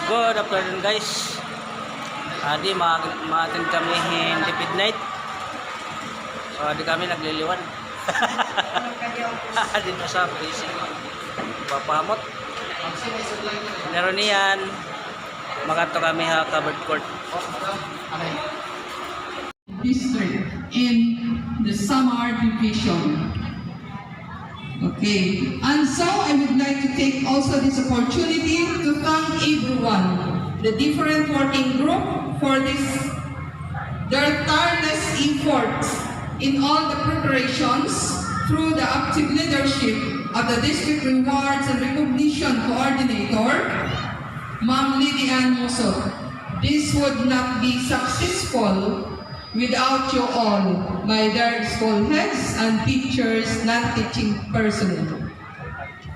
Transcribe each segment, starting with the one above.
Good afternoon guys. Di ma-attend kami hindi midnight. So di kami nagliliwan. Dito sa prison. Papamot. Meron niyan. Makato kami ha covered court. District in the Samar Division. Okay, and so I would like to take also this opportunity to thank everyone, the different working group for their tireless efforts in all the preparations through the active leadership of the District Rewards and Recognition Coordinator, Ma'am Lilian Muso. This would not be successful without you all, my dear school heads and teachers, non-teaching personnel.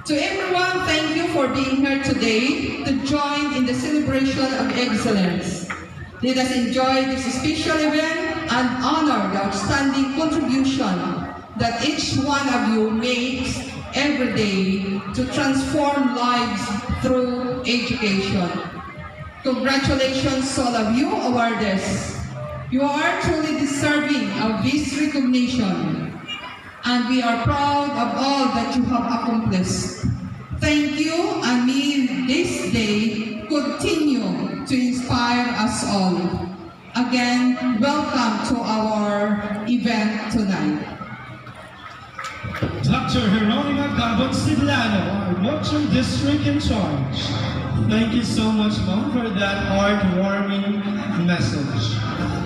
To everyone, thank you for being here today to join in the celebration of excellence. Let us enjoy this special event and honor the outstanding contribution that each one of you makes every day to transform lives through education. Congratulations to all of you awardees. You are truly deserving of this recognition, and we are proud of all that you have accomplished. Thank you, and may this day continue to inspire us all. Again, welcome to our event tonight. Dr. Jeronima Gabon Sidlano, our Mochong District in charge. Thank you so much, Mom, for that heartwarming message.